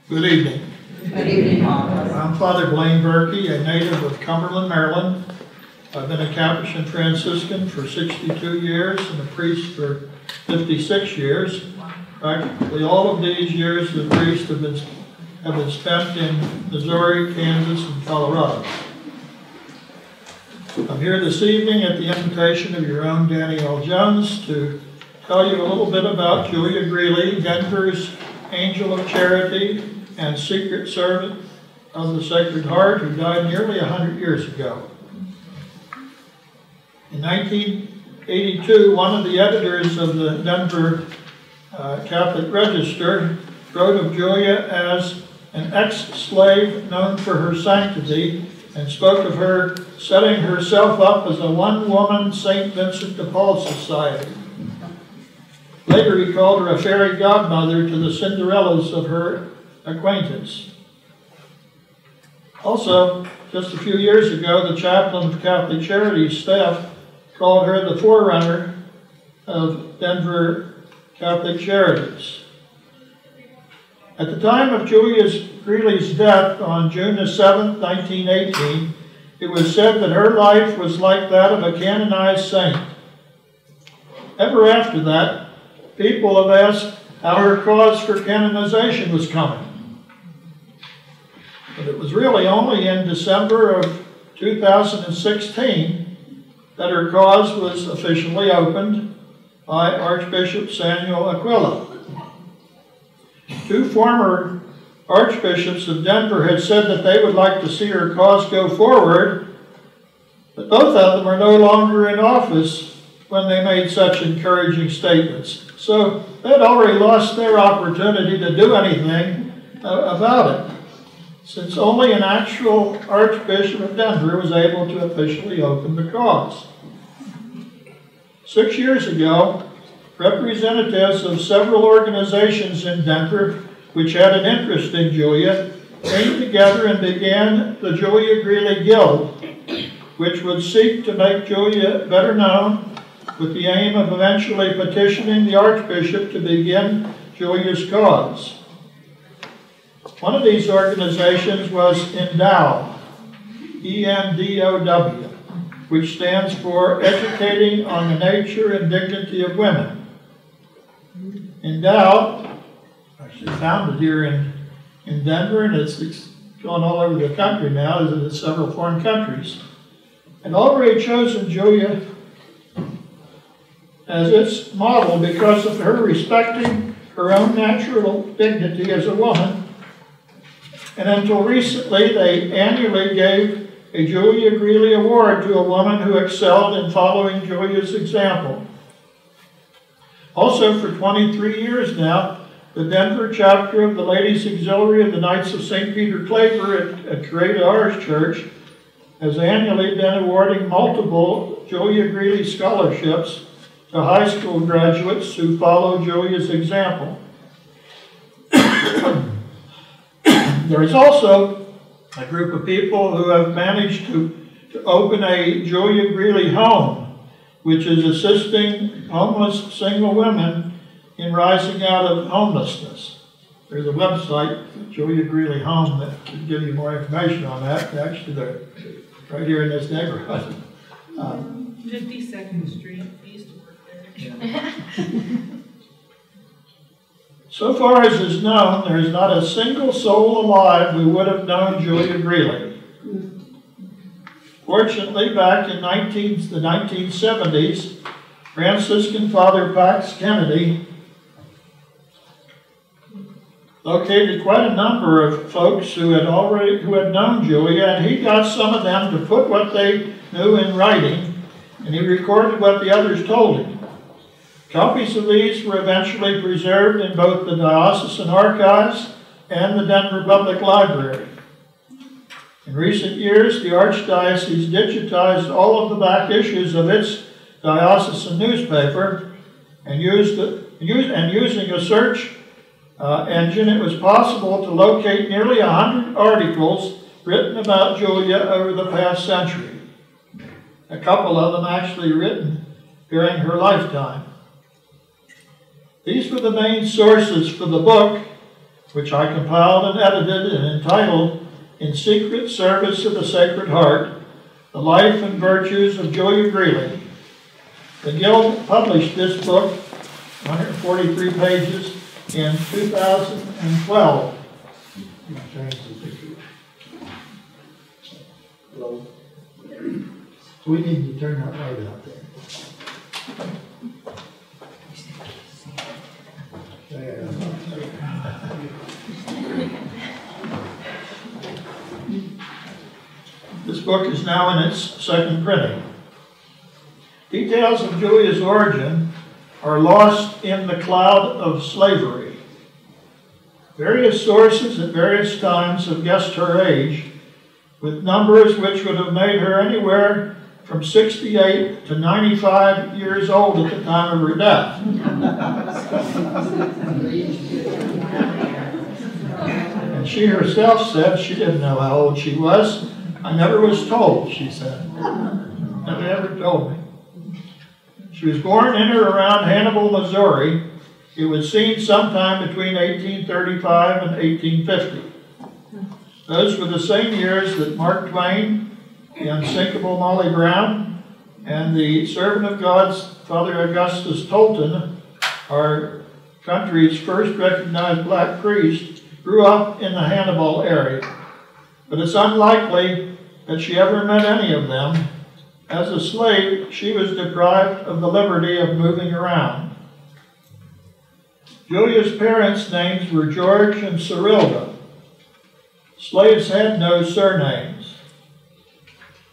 Good evening. Good evening, Father. I'm Father Blaine Burkey, a native of Cumberland, Maryland. I've been a Capuchin Franciscan for 62 years and a priest for 56 years. Practically all of these years, the priests have been spent in Missouri, Kansas, and Colorado. I'm here this evening at the invitation of your own Danny L. Jones to tell you a little bit about Julia Greeley, Denver's angel of charity and secret servant of the Sacred Heart, who died nearly 100 years ago. In 1982, one of the editors of the Denver Catholic Register wrote of Julia as an ex-slave known for her sanctity and spoke of her setting herself up as a one-woman St. Vincent de Paul society. Later, he called her a fairy godmother to the Cinderellas of her acquaintance. Also, just a few years ago, the chaplain of Catholic Charities staff called her the forerunner of Denver Catholic Charities. At the time of Julia Greeley's death on June 7, 1918, it was said that her life was like that of a canonized saint. Ever after that, people have asked how her cause for canonization was coming. But it was really only in December of 2016 that her cause was officially opened by Archbishop Samuel Aquila. Two former archbishops of Denver had said that they would like to see her cause go forward, but both of them are no longer in office when they made such encouraging statements. So they had already lost their opportunity to do anything about it, since only an actual Archbishop of Denver was able to officially open the cause. 6 years ago, representatives of several organizations in Denver which had an interest in Julia came together and began the Julia Greeley Guild, which would seek to make Julia better known with the aim of eventually petitioning the Archbishop to begin Julia's cause. One of these organizations was ENDOW, E-N-D-O-W, which stands for Educating on the Nature and Dignity of Women. ENDOW, actually founded here in Denver, and it's gone all over the country now, as in several foreign countries, and already chosen Julia as its model because of her respecting her own natural dignity as a woman. And until recently, they annually gave a Julia Greeley Award to a woman who excelled in following Julia's example. Also, for 23 years now, the Denver chapter of the Ladies' Auxiliary of the Knights of St. Peter Claver at Created Ours Church has annually been awarding multiple Julia Greeley scholarships to high school graduates who follow Julia's example. There is also a group of people who have managed to open a Julia Greeley home, which is assisting homeless single women in rising out of homelessness. There's a website, Julia Greeley Home, that can give you more information on that. Actually, they're right here in this neighborhood. 52nd Street. Yeah. So far as is known, there is not a single soul alive who would have known Julia Greeley. Fortunately, back in the 1970s, Franciscan Father Pax Kennedy located quite a number of folks who had known Julia, and he got some of them to put what they knew in writing, and he recorded what the others told him. Copies of these were eventually preserved in both the diocesan archives and the Denver Public Library. In recent years, the Archdiocese digitized all of the back issues of its diocesan newspaper, and using a search engine, it was possible to locate nearly 100 articles written about Julia over the past century. A couple of them actually written during her lifetime. These were the main sources for the book which I compiled and edited and entitled In Secret Service of the Sacred Heart, The Life and Virtues of Julia Greeley. The Guild published this book, 143 pages, in 2012. Hello. We need to turn that light out there. This book is now in its second printing. Details of Julia's origin are lost in the cloud of slavery. Various sources at various times have guessed her age, with numbers which would have made her anywhere from 68 to 95 years old at the time of her death. And she herself said she didn't know how old she was. I never was told, she said. Nobody ever told me. She was born in or around Hannibal, Missouri. It was seen sometime between 1835 and 1850. Those were the same years that Mark Twain, the unsinkable Molly Brown, and the servant of God's Father Augustus Tolton, our country's first recognized black priest, grew up in the Hannibal area. But it's unlikely that she ever met any of them. As a slave, she was deprived of the liberty of moving around. Julia's parents' names were George and Cyrilda. Slaves had no surnames.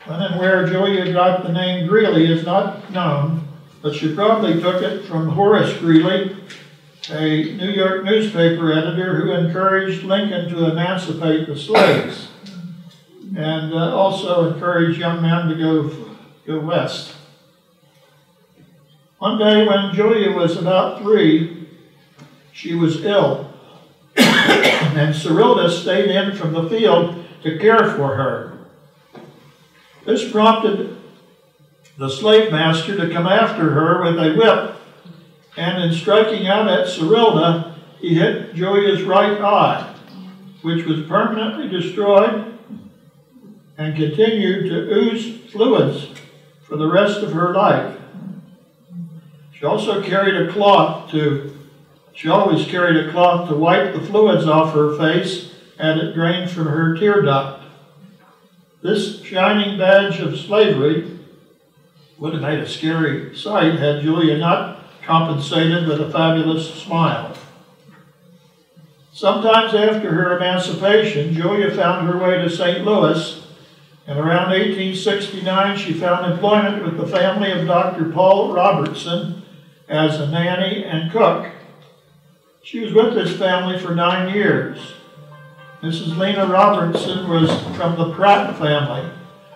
When and where Julia got the name Greeley is not known, but she probably took it from Horace Greeley, a New York newspaper editor who encouraged Lincoln to emancipate the slaves and also encouraged young men to go west. One day when Julia was about 3, she was ill, and Cyrilda stayed in from the field to care for her. This prompted the slave master to come after her with a whip, and in striking out at Cyrilda, he hit Julia's right eye, which was permanently destroyed and continued to ooze fluids for the rest of her life. She also carried a cloth She always carried a cloth to wipe the fluids off her face and it drained from her tear duct. This shining badge of slavery would have made a scary sight had Julia not compensated with a fabulous smile. Sometimes after her emancipation, Julia found her way to St. Louis, and around 1869 she found employment with the family of Dr. Paul Robertson as a nanny and cook. She was with this family for 9 years. Mrs. Lena Robertson was from the Pratt family,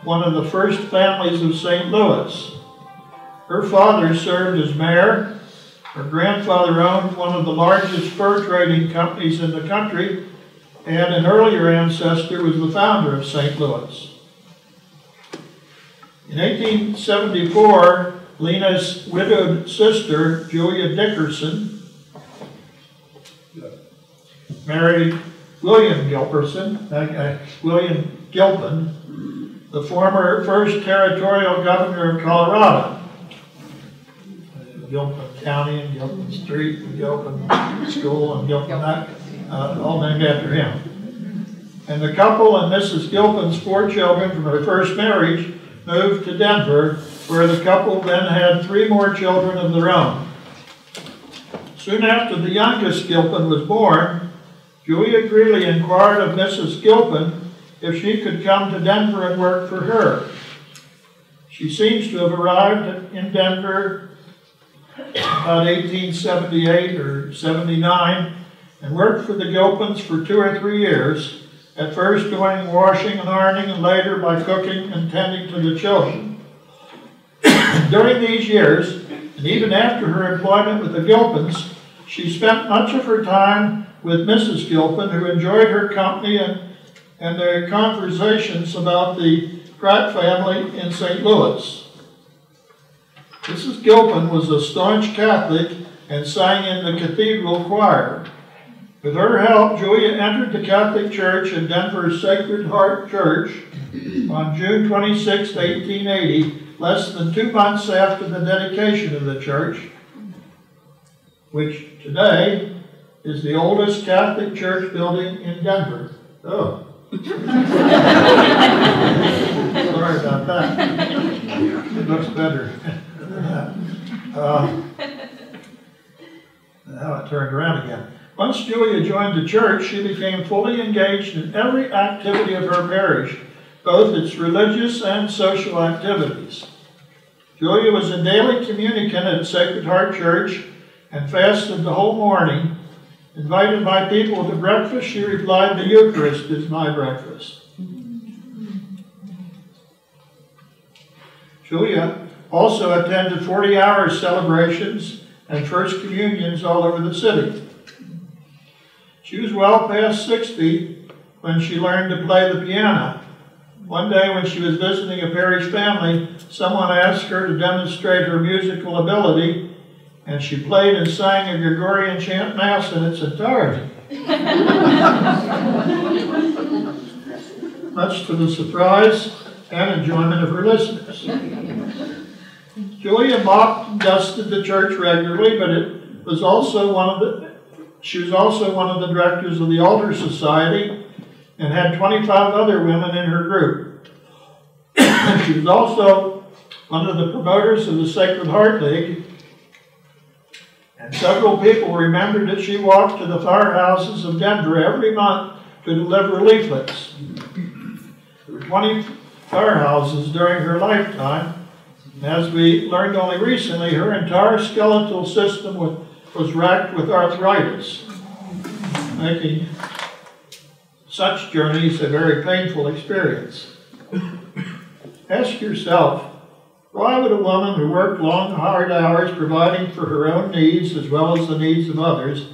one of the first families of St. Louis. Her father served as mayor. Her grandfather owned one of the largest fur trading companies in the country, and an earlier ancestor was the founder of St. Louis. In 1874, Lena's widowed sister, Julia Dickerson, married William Gilpin, the former first territorial governor of Colorado. Gilpin County and Gilpin Street and Gilpin School and Gilpin, all named after him. And the couple and Mrs. Gilpin's 4 children from her first marriage moved to Denver, where the couple then had 3 more children of their own. Soon after the youngest Gilpin was born, Julia Greeley inquired of Mrs. Gilpin if she could come to Denver and work for her. She seems to have arrived in Denver about 1878 or 79 and worked for the Gilpins for 2 or 3 years, at first doing washing and ironing and later by cooking and tending to the children. During these years, and even after her employment with the Gilpins, she spent much of her time with Mrs. Gilpin, who enjoyed her company and their conversations about the Pratt family in St. Louis. Mrs. Gilpin was a staunch Catholic and sang in the cathedral choir. With her help, Julia entered the Catholic Church in Denver's Sacred Heart Church on June 26, 1880, less than 2 months after the dedication of the church, which today is the oldest Catholic church building in Denver. Oh. Sorry about that. It looks better. Now it turned around again. Once Julia joined the church, she became fully engaged in every activity of her parish, both its religious and social activities. Julia was a daily communicant at Sacred Heart Church and fasted the whole morning. Invited by people to breakfast, she replied, "The Eucharist is my breakfast." Julia also attended 40-hour celebrations and First Communions all over the city. She was well past 60 when she learned to play the piano. One day when she was visiting a parish family, someone asked her to demonstrate her musical ability, and she played and sang a Gregorian chant mass in its entirety. Much to the surprise and enjoyment of her listeners. Julia mopped and dusted the church regularly, but she was also one of the directors of the Altar Society and had 25 other women in her group. She was also one of the promoters of the Sacred Heart League, and several people remembered that she walked to the firehouses of Denver every month to deliver leaflets. There were 20 firehouses during her lifetime, and as we learned only recently, her entire skeletal system was racked with arthritis, making such journeys a very painful experience. Ask yourself, why would a woman who worked long, hard hours providing for her own needs as well as the needs of others,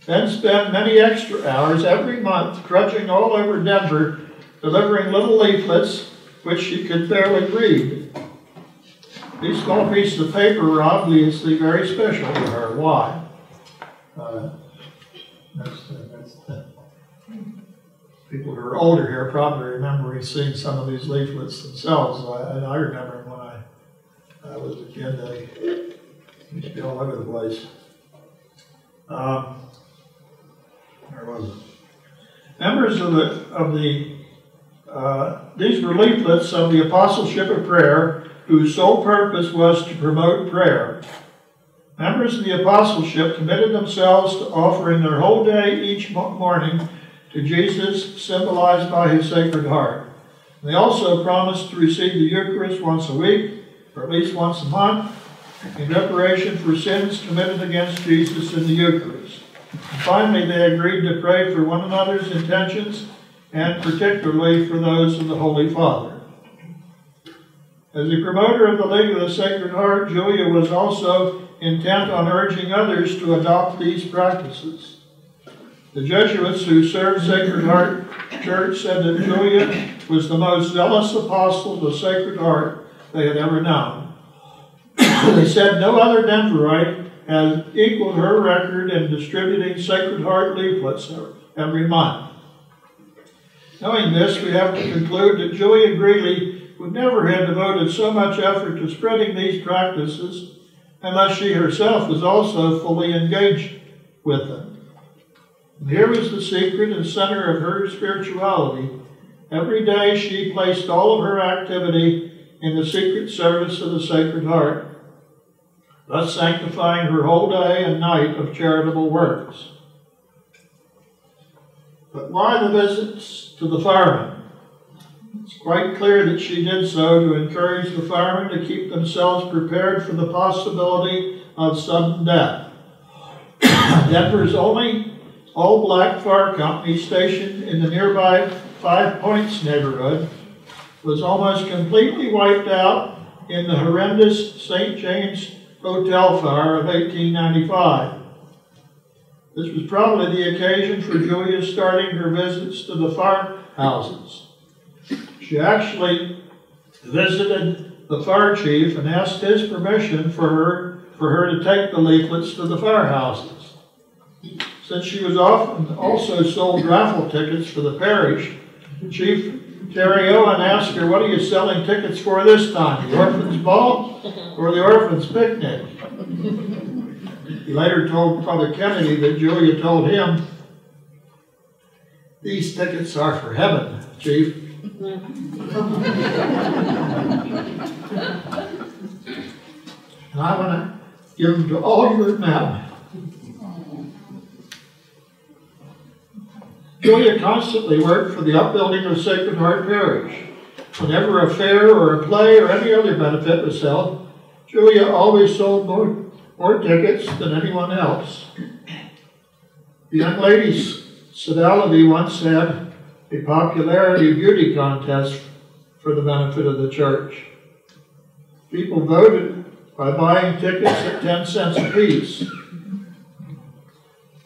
then spend many extra hours every month trudging all over Denver, delivering little leaflets which she could barely read? These small pieces of paper were obviously very special to her. Why? People who are older here probably remember seeing some of these leaflets themselves. I remember when I was a kid, they used to be all over the place. Where was it? Members these were leaflets of the Apostleship of Prayer, whose sole purpose was to promote prayer. Members of the Apostleship committed themselves to offering their whole day each morning to Jesus, symbolized by his Sacred Heart. They also promised to receive the Eucharist once a week, or at least once a month, in reparation for sins committed against Jesus in the Eucharist. And finally, they agreed to pray for one another's intentions, and particularly for those of the Holy Father. As a promoter of the League of the Sacred Heart, Julia was also intent on urging others to adopt these practices. The Jesuits who served Sacred Heart Church said that Julia was the most zealous apostle of the Sacred Heart they had ever known. They said no other Denverite has equaled her record in distributing Sacred Heart leaflets every month. Knowing this, we have to conclude that Julia Greeley would never have devoted so much effort to spreading these practices unless she herself was also fully engaged with them. And here was the secret and center of her spirituality. Every day she placed all of her activity in the secret service of the Sacred Heart, thus sanctifying her whole day and night of charitable works. But why the visits to the firemen? It's quite clear that she did so to encourage the firemen to keep themselves prepared for the possibility of sudden death. Denver's only all-black fire company, stationed in the nearby 5 Points neighborhood, was almost completely wiped out in the horrendous St. James Hotel fire of 1895. This was probably the occasion for Julia starting her visits to the firehouses. She actually visited the fire chief and asked his permission for her to take the leaflets to the firehouses. Since she was often also sold raffle tickets for the parish, Chief Terry Owen asked her, "What are you selling tickets for this time, the orphan's ball or the orphan's picnic?" He later told Father Kennedy that Julia told him, "These tickets are for heaven, Chief." And I want to give them to all you now. Julia constantly worked for the upbuilding of Sacred Heart Parish. Whenever a fair or a play or any other benefit was held, Julia always sold more tickets than anyone else. The young ladies' Sodality once had a popularity beauty contest for the benefit of the church. People voted by buying tickets at 10 cents apiece.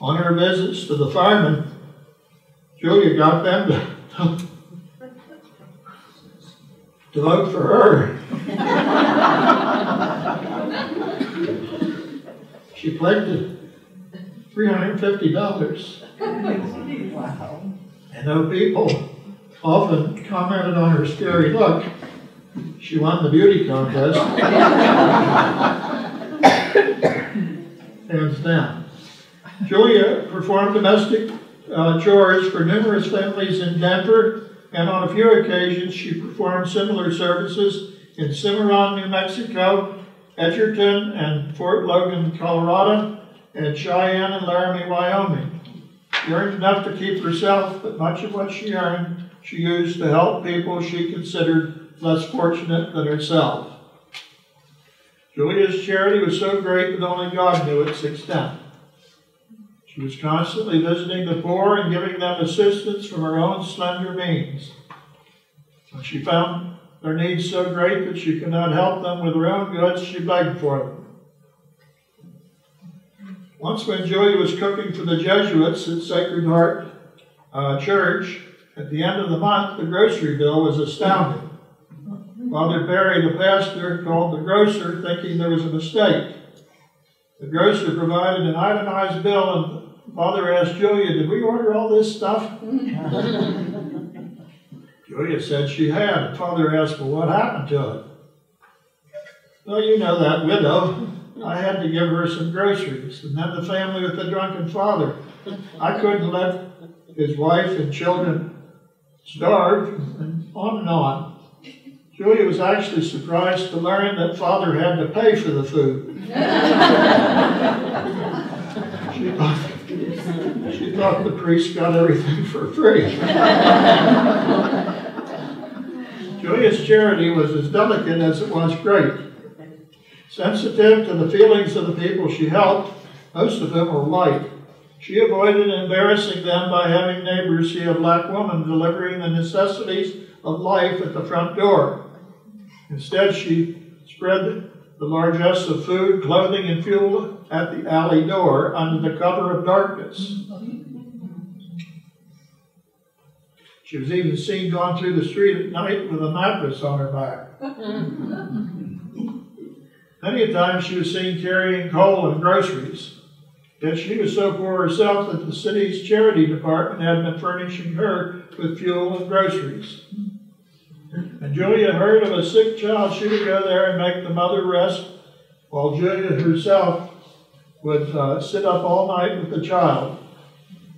On her visits to the firemen, Julia got them to vote for her. She pledged $350. Wow. And though people often commented on her scary look, she won the beauty contest. Hands down. Julia performed domestic chores for numerous families in Denver, and on a few occasions she performed similar services in Cimarron, New Mexico, Edgerton and Fort Logan, Colorado, and Cheyenne and Laramie, Wyoming. She earned enough to keep herself, but much of what she earned she used to help people she considered less fortunate than herself. Julia's charity was so great that only God knew its extent. She was constantly visiting the poor and giving them assistance from her own slender means. When she found their needs so great that she could not help them with her own goods, she begged for them. Once when Julia was cooking for the Jesuits at Sacred Heart Church, at the end of the month, the grocery bill was astounding. Father Barry, the pastor, called the grocer thinking there was a mistake. The grocer provided an itemized bill, and Father asked Julia, "Did we order all this stuff?" Julia said she had. And Father asked, "Well, what happened to it?" "Well, you know that widow. I had to give her some groceries. And then the family with the drunken father. I couldn't let his wife and children starve," and on and on. Julia was actually surprised to learn that Father had to pay for the food. She thought the priest got everything for free. Julia's charity was as delicate as it was great. Sensitive to the feelings of the people she helped, most of them were white. She avoided embarrassing them by having neighbors see a black woman delivering the necessities of life at the front door. Instead, she spread the largesse of food, clothing, and fuel at the alley door under the cover of darkness. She was even seen going through the street at night with a mattress on her back. Many a time she was seen carrying coal and groceries. Yet she was so poor herself that the city's charity department had been furnishing her with fuel and groceries. And Julia heard of a sick child, she would go there and make the mother rest, while Julia herself would sit up all night with the child.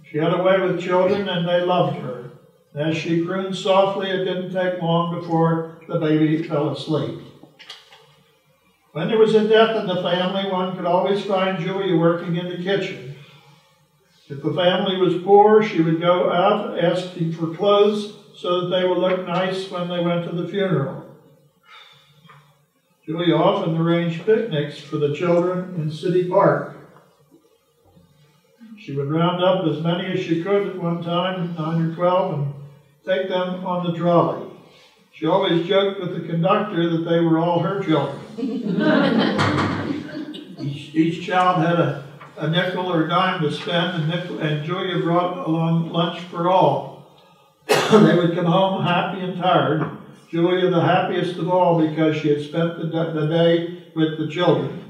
She had a way with children, and they loved her. As she crooned softly, it didn't take long before the baby fell asleep. When there was a death in the family, one could always find Julia working in the kitchen. If the family was poor, she would go out asking for clothes so that they would look nice when they went to the funeral. Julia often arranged picnics for the children in City Park. She would round up as many as she could at one time, 9 or 12, and take them on the trolley. She always joked with the conductor that they were all her children. Each child had a nickel or dime to spend, and Julia brought along lunch for all. They would come home happy and tired. Julia the happiest of all because she had spent the day with the children.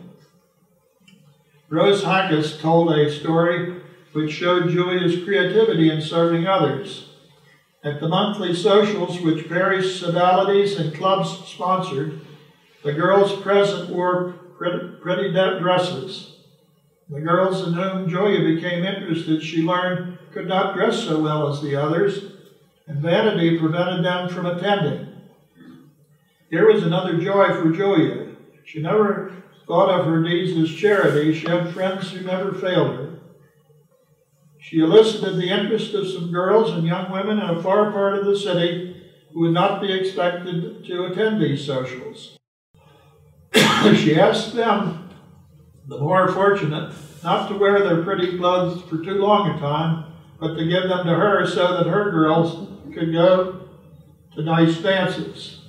Rose Haggis told a story which showed Julia's creativity in serving others. At the monthly socials, which various sodalities and clubs sponsored, the girls present wore pretty dresses. The girls in whom Julia became interested, she learned, could not dress so well as the others, and vanity prevented them from attending. Here was another joy for Julia. She never thought of her deeds as charity. She had friends who never failed her. She elicited the interest of some girls and young women in a far part of the city who would not be expected to attend these socials. She asked them, the more fortunate, not to wear their pretty clothes for too long a time, but to give them to her so that her girls could go to nice dances.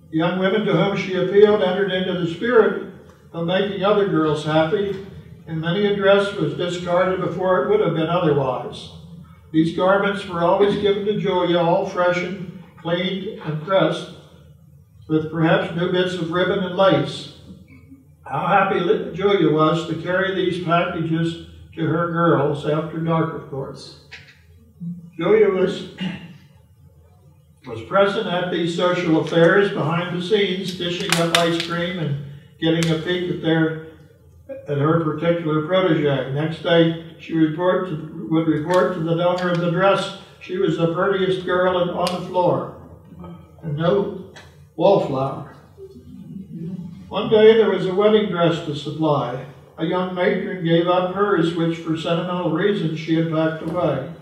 The young women to whom she appealed entered into the spirit of making other girls happy, and many a dress was discarded before it would have been otherwise. These garments were always given to Julia, all fresh and cleaned and pressed, with perhaps new bits of ribbon and lace. How happy Julia was to carry these packages to her girls after dark, of course. Julia was present at these social affairs behind the scenes, dishing up ice cream and getting a peek at her particular protege. Next day, she would report to the donor of the dress she was the prettiest girl on the floor, and no wallflower. One day there was a wedding dress to supply. A young matron gave up hers, which for sentimental reasons she had packed away.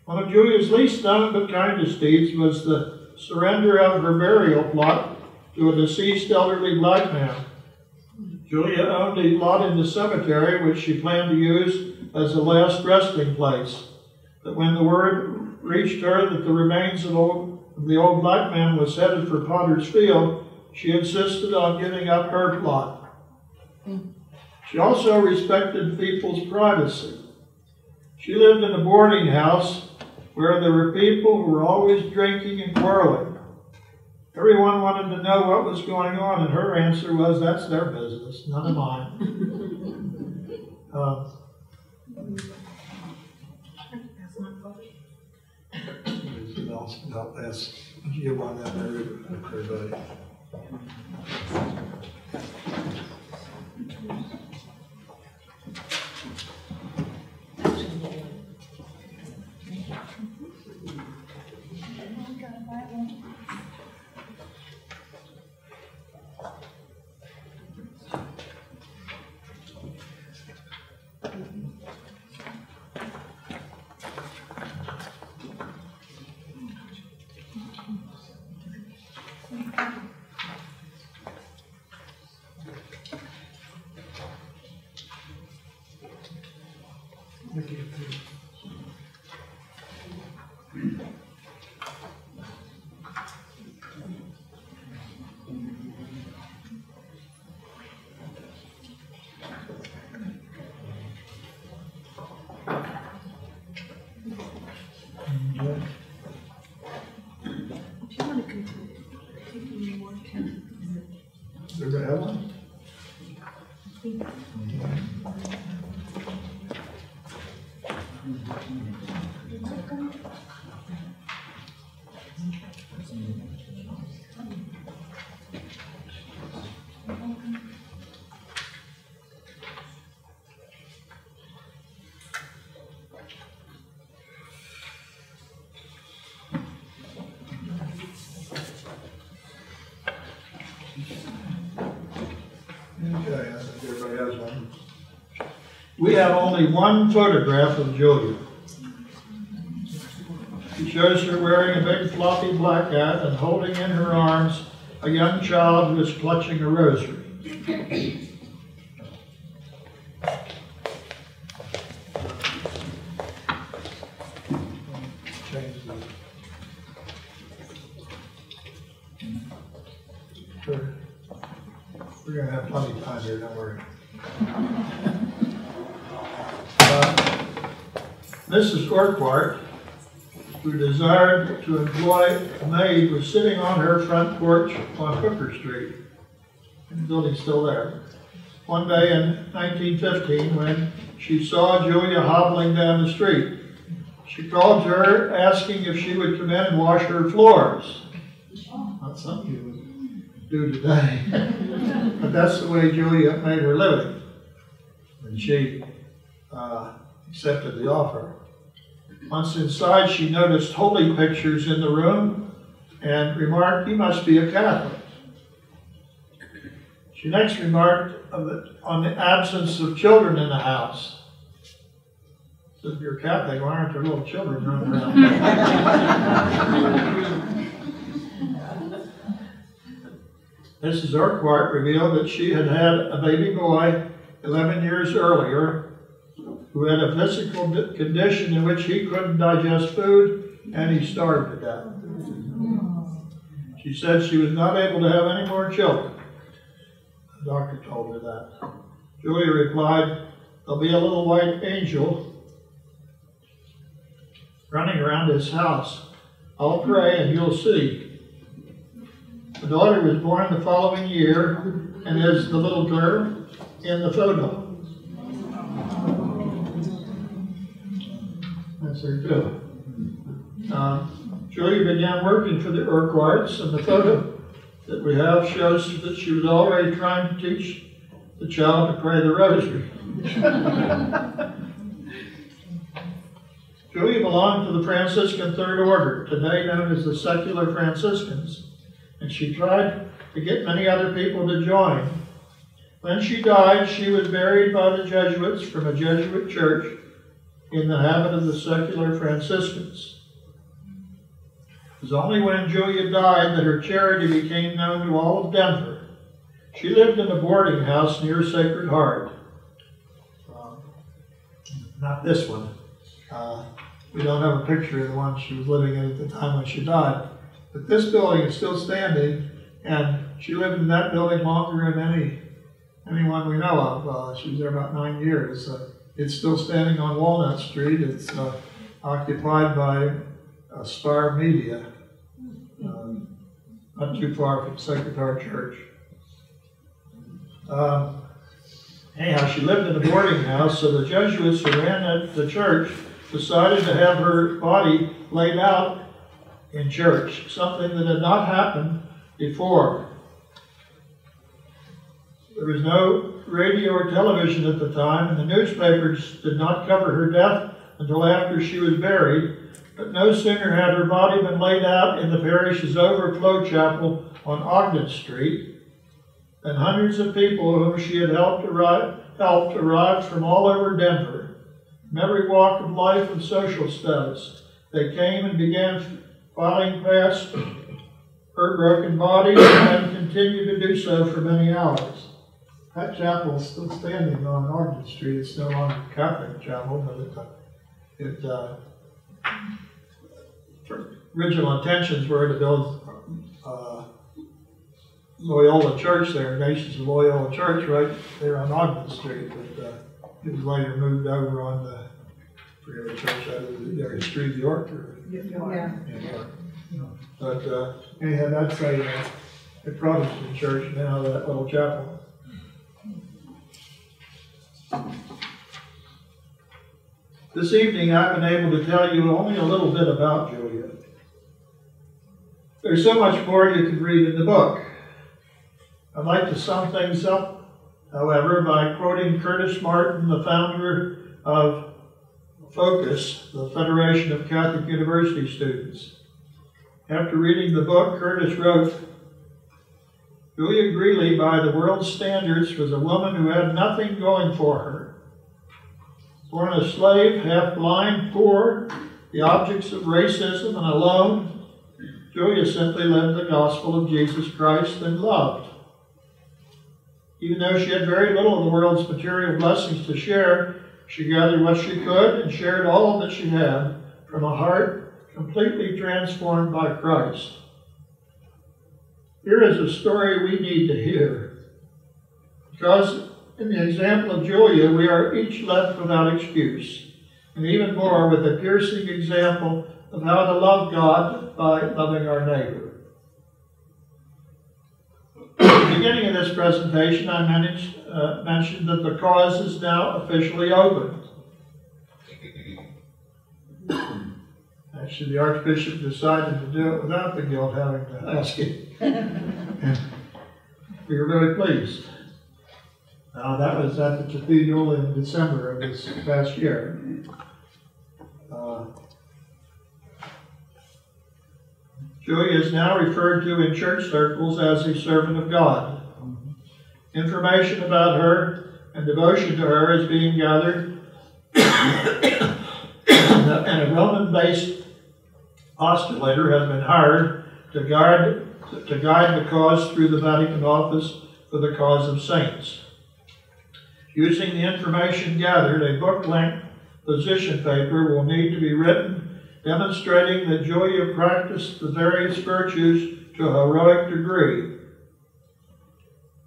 One of Julia's least known but kindest deeds was the surrender of her burial plot to a deceased elderly black man. Julia owned a lot in the cemetery which she planned to use as a last resting place. But when the word reached her that the remains of the old black man was headed for Potter's Field, she insisted on giving up her plot. She also respected people's privacy. She lived in a boarding house where there were people who were always drinking and quarreling. Everyone wanted to know what was going on, and her answer was, that's their business, none of mine. I'll pass you on that, everybody. Everybody have one? Okay, I think everybody has one. We have only one photograph of Julia. She shows her wearing a big floppy black hat and holding in her arms a young child who is clutching a rosary. We're going to have plenty of time here, don't worry. Mrs. Orquart, who desired to employ a maid, was sitting on her front porch on Hooker Street. The building's still there. one day in 1915 when she saw Julia hobbling down the street. She called to her asking if she would come in and wash her floors. Not something you would do today. But that's the way Julia made her living. And she accepted the offer. Once inside, she noticed holy pictures in the room and remarked, "He must be a Catholic." She next remarked on the absence of children in the house. So if you're Catholic, why aren't there little children running around? Mrs. Urquhart revealed that she had had a baby boy 11 years earlier who had a physical condition in which he couldn't digest food and he starved to death. She said she was not able to have any more children. The doctor told her that. Julia replied, "There'll be a little white angel running around his house. I'll pray and you'll see." The daughter was born the following year and is the little girl in the photo. That's her too. Julia began working for the Urquharts, and the photo that we have shows that she was already trying to teach the child to pray the rosary. Julia belonged to the Franciscan Third Order, today known as the Secular Franciscans, and she tried to get many other people to join. When she died, she was buried by the Jesuits from a Jesuit church in the habit of the Secular Franciscans. It was only when Julia died that her charity became known to all of Denver. She lived in a boarding house near Sacred Heart. Not this one. We don't have a picture of the one she was living in at the time when she died. But this building is still standing, and she lived in that building longer than anyone we know of. She was there about 9 years. It's still standing on Walnut Street. It's occupied by Star Media, not too far from Sacred Heart Church. Anyhow, she lived in a boarding house, so the Jesuits who ran the church decided to have her body laid out in church, something that had not happened before. There was no radio or television at the time, and the newspapers did not cover her death until after she was buried. But no sooner had her body been laid out in the parish's overflow chapel on Ogden Street than hundreds of people whom she had helped arrived from all over Denver, from every walk of life and social status. They came and began filing past her broken body and continued to do so for many hours. That chapel is still standing on Ogden Street. It's no longer a Catholic chapel, but original intentions were to build Loyola Church there, Nations of Loyola Church, right there on Ogden Street. But it was later moved over on the church out of the Street of York. But anyhow, that's a Protestant church now, that little chapel. This evening I've been able to tell you only a little bit about Julia. There's so much more you could read in the book. I'd like to sum things up, however, by quoting Curtis Martin, the founder of Focus, the Federation of Catholic University Students. After reading the book, Curtis wrote, "Julia Greeley, by the world's standards, was a woman who had nothing going for her. Born a slave, half blind, poor, the objects of racism and alone, Julia simply lived the gospel of Jesus Christ and loved. Even though she had very little of the world's material blessings to share, she gathered what she could and shared all that she had from a heart completely transformed by Christ. Here is a story we need to hear, because in the example of Julia, we are each left without excuse, and even more with a piercing example of how to love God by loving our neighbor." At the beginning of this presentation, I mentioned that the cause is now officially open. Actually, the Archbishop decided to do it without the guild having to ask it. And we were very pleased. Now, that was at the cathedral in December of this past year. Julia is now referred to in church circles as a servant of God. Information about her and devotion to her is being gathered, and a Roman-based postulator has been hired to guide the cause through the Vatican Office for the Cause of Saints. Using the information gathered, a book-length position paper will need to be written demonstrating that Julia practiced the various virtues to a heroic degree.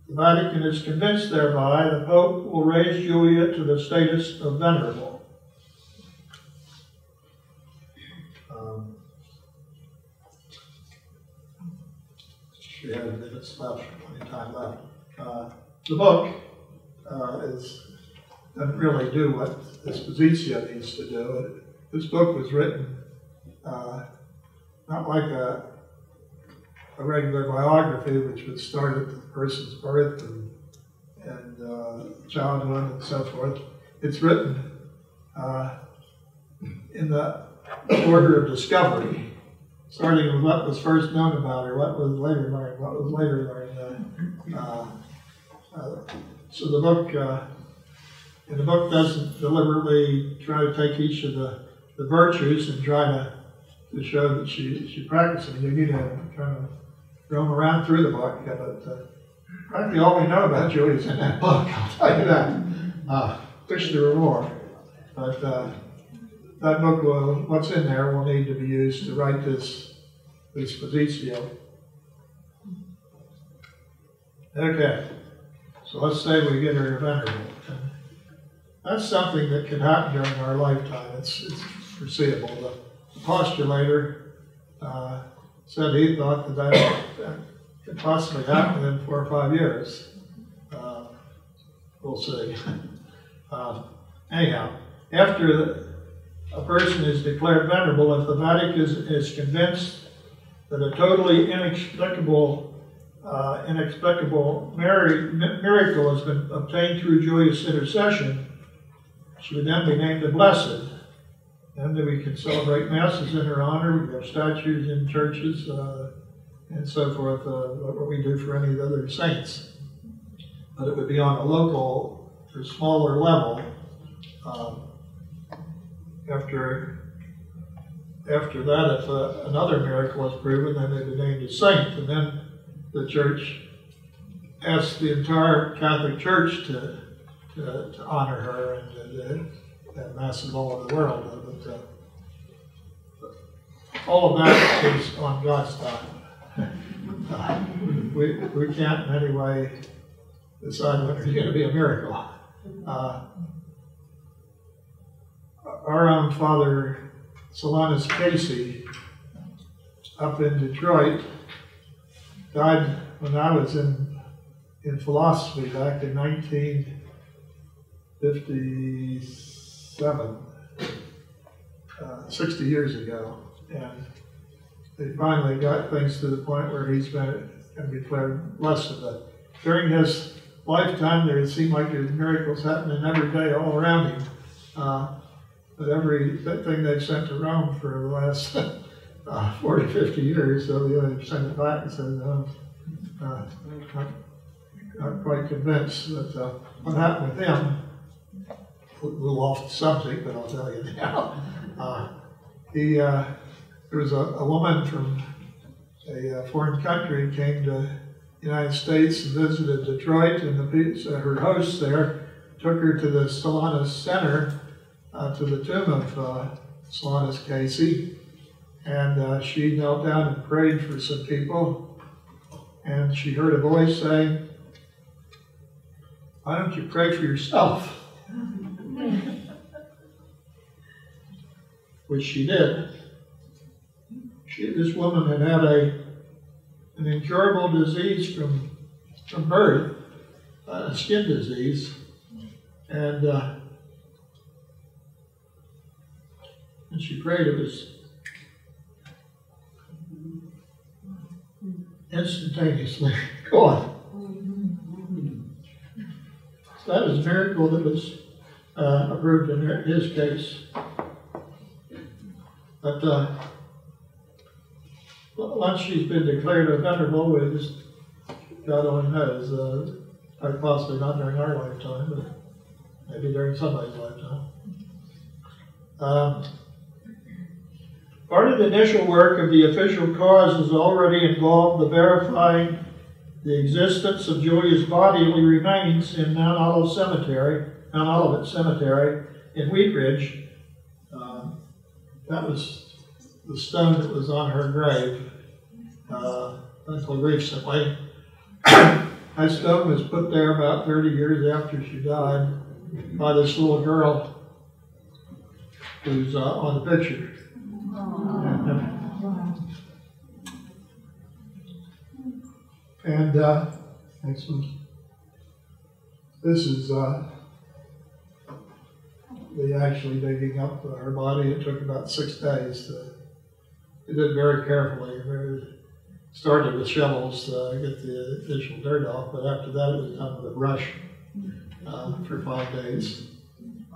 The Vatican is convinced thereby the Pope will raise Julia to the status of venerable. We have minutes left, plenty of time left. The book doesn't really do what Esposito needs to do. This book was written not like a regular biography, which would start at the person's birth and childhood and so forth. It's written in the order of discovery, starting with what was first known about her, what was later learned, what was later learned. So the book, and the book doesn't deliberately try to take each of the virtues and try to show that she practiced them. You need to kind of roam around through the book, but practically all we know about Julia is in that book, I'll tell you that. Wish there were more. But that book, what's in there, will need to be used to write this positio. Okay, so let's say we get her venerable. That's something that can happen during our lifetime. It's foreseeable. The postulator said he thought that could possibly happen in 4 or 5 years. We'll see. Anyhow, after a person is declared venerable, if the Vatican is convinced that a totally inexplicable miracle has been obtained through Julia's intercession, she would then be named a blessed. And then we can celebrate masses in her honor. We have statues in churches and so forth, what we do for any of the other saints. But it would be on a local or smaller level. After that, if another miracle is proven, then they'd be named a saint. And then the church asked the entire Catholic Church to honor her and masses all over the world. But all of that is on God's time. We can't in any way decide whether it's going to be a miracle. Our own Father Solanus Casey up in Detroit died when I was in philosophy back in 1957, 60 years ago. And they finally got things to the point where he's been declared blessed. But during his lifetime, it seemed like there's miracles happening every day all around him. But everything they've sent to Rome for the last 40, 50 years, so they sent it back and said, no, not quite convinced. But what happened with him, a little off the subject, but I'll tell you now. There was a woman from a foreign country came to the United States and visited Detroit, and her hosts there took her to the Solanus Center, to the tomb of Solanus Casey, and she knelt down and prayed for some people, and she heard a voice saying, "Why don't you pray for yourself?" Which she did. This woman had an incurable disease from birth, skin disease, and she prayed, it was instantaneously gone. So that was a miracle that was approved in his case. But once she's been declared venerable, we just, God only knows, possibly not during our lifetime, but maybe during somebody's lifetime. Part of the initial work of the official cause has already involved the verifying the existence of Julia's bodily remains in Mount Olivet Cemetery in Wheat Ridge. That was the stone that was on her grave until recently. That stone was put there about 30 years after she died by this little girl who's on the picture. And next one. This is they actually digging up her body. It took about 6 days. They did it very carefully. They started with shovels to get the initial dirt off, but after that it was done with a brush for 5 days.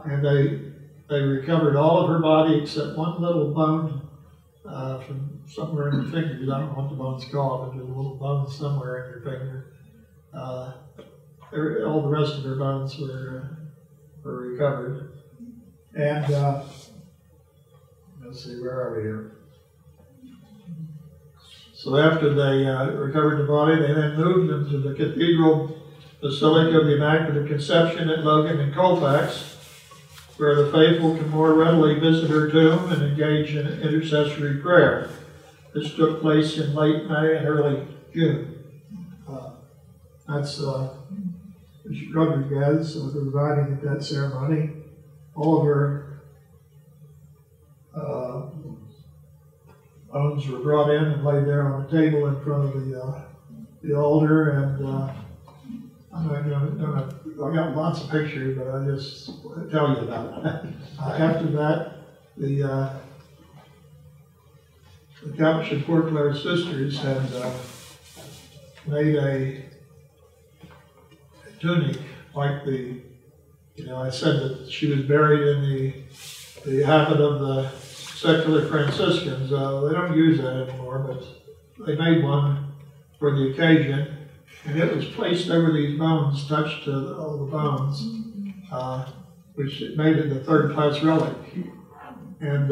And they recovered all of her body except one little bone from somewhere in the fingers. I don't know what the bone's called, but there's a little bone somewhere in your finger. All the rest of her bones were recovered. And let's see, where are we here? So after they recovered the body, they then moved them to the Cathedral Basilica of the Immaculate Conception at Logan and Colfax, where the faithful can more readily visit her tomb and engage in intercessory prayer. This took place in late May and early June. That's Bishop Rodriguez providing at that ceremony. All of her bones were brought in and laid there on the table in front of the altar, and I got lots of pictures, but I just tell you about it. After that, the Capuchin Poor Clare sisters had made a tunic like the, I said that she was buried in the habit of the secular Franciscans. They don't use that anymore, but they made one for the occasion, and it was placed over these bones, touched to all the bones, which made it a third-class relic. And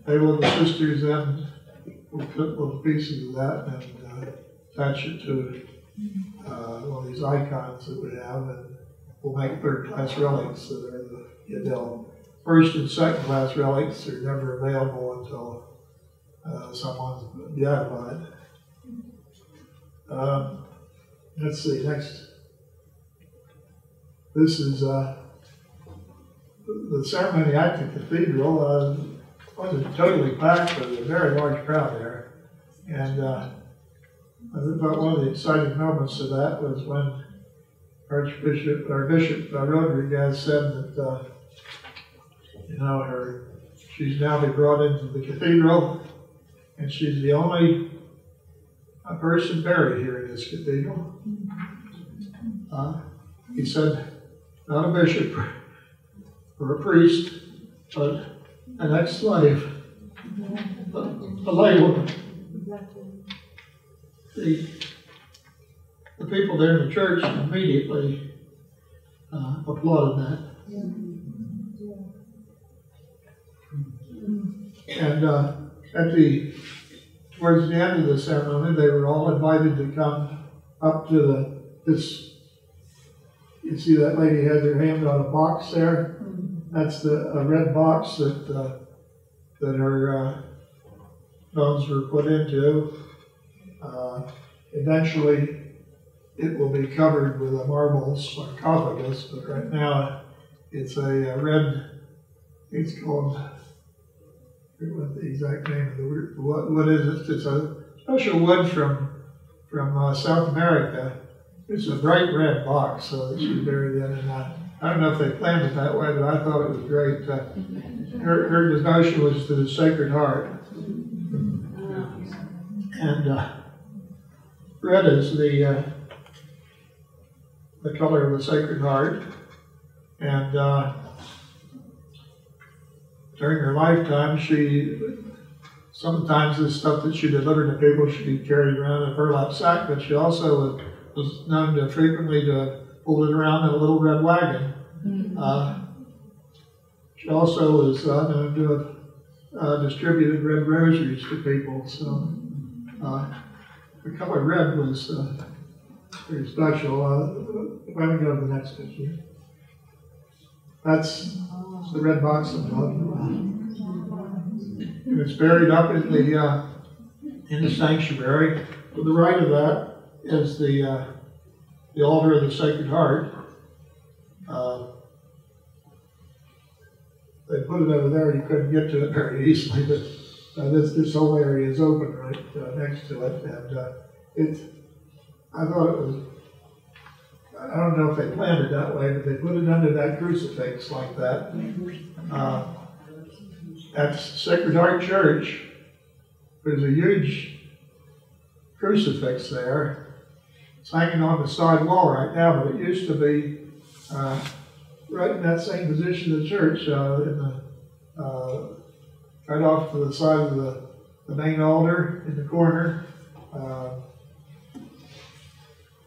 they will, the sisters then will cut little pieces of that and attach it to one of these icons that we have, and we'll make third-class relics that are the first and second-class relics are never available until someone's beatified. Let's see, next. This is the ceremony at the cathedral. Wasn't totally packed, but a very large crowd there. And I thought one of the exciting moments of that was when Bishop Rodriguez said that she's now been brought into the cathedral, and she's the only person buried here in this cathedral. He said, not a bishop or a priest, but an ex-slave, a laywoman. The people there in the church immediately applauded that. And towards the end of the ceremony, they were all invited to come up to this. You see that lady has her hand on a box there. That's a red box that her bones were put into. Eventually, it will be covered with a marble sarcophagus, but right now it's a red. It's called. I forget the exact name of the wood. What is it? It's a special wood from South America it's a bright red box, so that she buried in, and I don't know if they planned it that way, but I thought it was great. Her devotion was to the Sacred Heart. And red is the color of the Sacred Heart. And during her lifetime, sometimes the stuff that she delivered to people should be carried around in a burlap sack, but she also was known to frequently to pull it around in a little red wagon. She also was known to have distributed red rosaries to people. So the color red was very special. If I can go to the next picture. That's the red box I'm talking about. And it's buried up in the sanctuary. To the right of that is the altar of the Sacred Heart. They put it over there. You couldn't get to it very easily, but this whole area is open right next to it, and I thought it was. I don't know if they planned it that way, but they put it under that crucifix like that. At Sacred Heart Church, there's a huge crucifix there. It's hanging on the side wall right now, but it used to be right in that same position of the church, right off to the side of the main altar in the corner.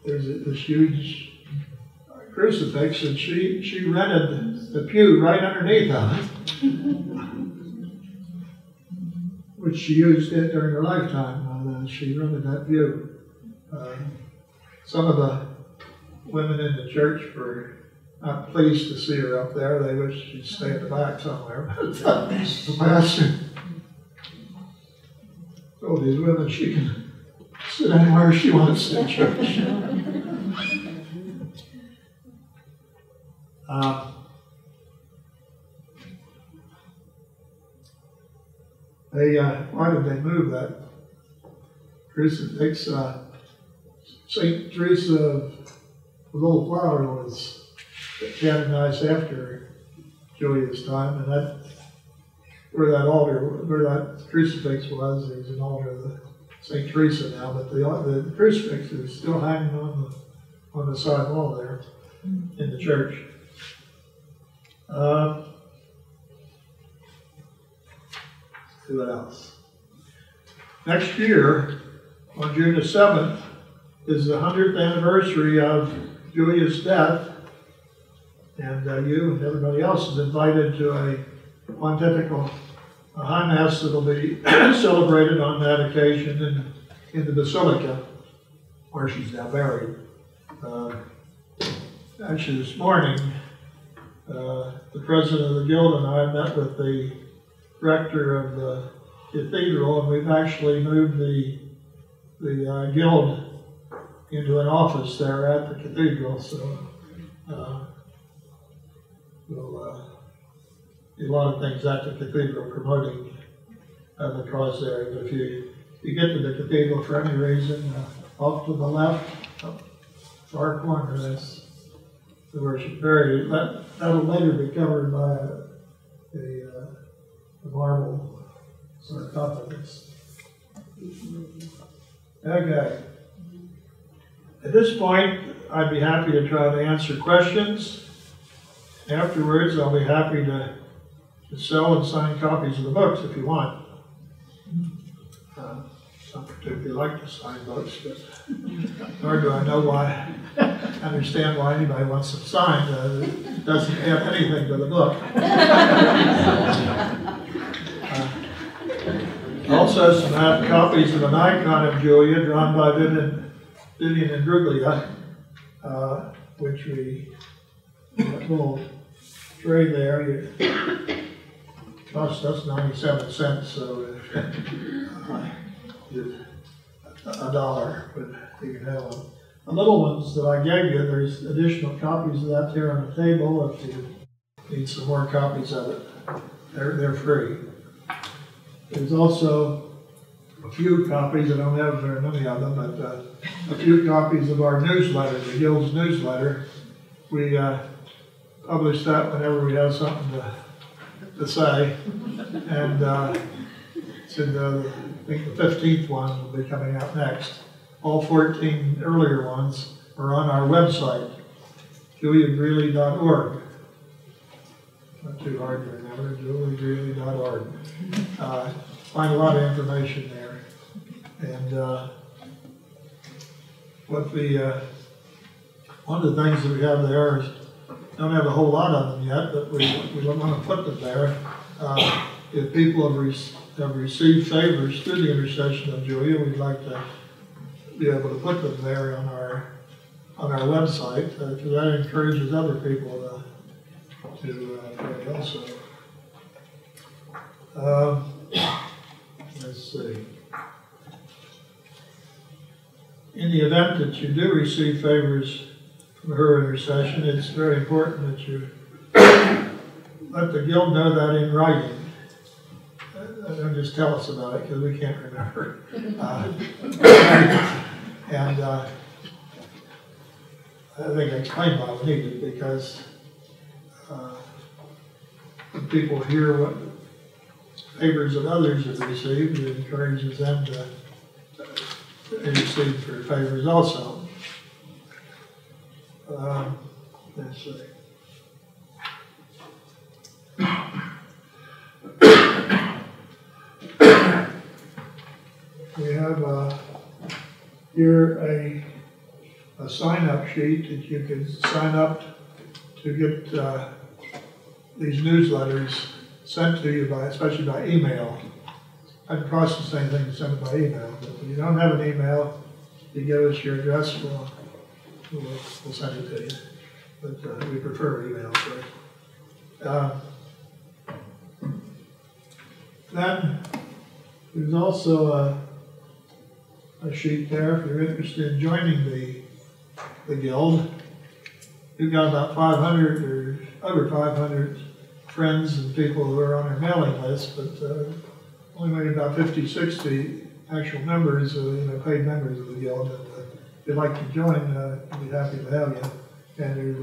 There's this huge crucifix, and she rented the pew right underneath of it, which she used it during her lifetime. She rented that pew. Some of the women in the church were not pleased to see her up there. They wish she'd stay in the back somewhere. But the pastor told these women she can sit anywhere she wants in church. Why did they move that crucifix? St. Teresa of the Little Flower was canonized after Julia's time, and where that crucifix was, there's an altar of St. Teresa now, but the crucifix is still hanging on the side wall there in the church. What else? Next year, on June the 7th, is the 100th anniversary of Julia's death, and you and everybody else is invited to a pontifical high mass that will be celebrated on that occasion in the Basilica, where she's now buried. Actually, this morning, the president of the Guild and I met with the rector of the cathedral, and we've actually moved the Guild into an office there at the cathedral, so we'll do a lot of things at the cathedral promoting the cause there. But if you get to the cathedral for any reason, off to the left, up far corner, that's the worship area. That'll later be covered by a marble sarcophagus. Okay. At this point, I'd be happy to try to answer questions. Afterwards, I'll be happy to sell and sign copies of the books if you want. I don't particularly like to sign books, but nor do I understand why anybody wants them signed. It doesn't add anything to the book. Also, some have copies of an icon of Julia drawn by Vivian and Greeley, which we that little tray there. It cost us 97 cents, so $1, but you can have them. The little ones that I gave you, there's additional copies of that here on the table if you need some more copies of it. They're free. There's also a few copies, I don't have very many of them, but a few copies of our newsletter, the Guild's newsletter. We publish that whenever we have something to say. And it's in I think the 15th one will be coming out next. All 14 earlier ones are on our website, juliagreeley.org. Not too hard to remember, juliagreeley.org. Find a lot of information there. And one of the things that we have there is, don't have a whole lot of them yet, but we don't want to put them there. If people have received favors through the intercession of Julia, we'd like to be able to put them there on our website, because that encourages other people to pray also. Let's see. In the event that you do receive favors from her intercession, it's very important that you let the Guild know that in writing. Don't just tell us about it, because we can't remember. And I think I explained why we need it, because when people hear what favors that others have received, it encourages them to intercede for favors also. Let's see. We have here a sign-up sheet that you can sign up to get these newsletters sent to you especially by email. It doesn't cost us anything to send it by email, but if you don't have an email, you give us your address, we'll send it to you. But we prefer email first. Then there's also a sheet there if you're interested in joining the Guild. We've got about 500 or over 500 friends and people who are on our mailing list, but only maybe about 50, 60 actual members, paid members of the Guild. And if you'd like to join, we'd be happy to have you. And there's